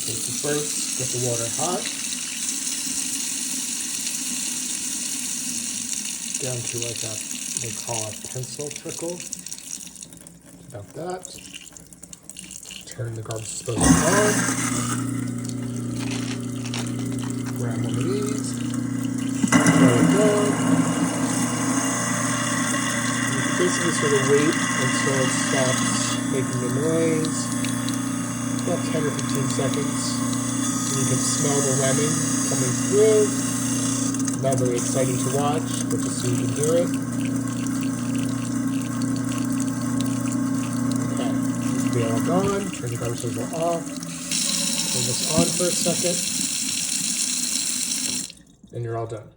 Safety first, get the water hot. Down to like a, they call a pencil trickle. About that. Turn the garbage disposal on. Grab one of these. Let it go. You can basically sort of wait until it stops making a noise. About 10 or 15 seconds. And you can smell the lemon coming through. Not very exciting to watch, but just so you can hear it. Okay, this will be all gone. Turn the garbage disposal off. Turn this on for a second. And you're all done.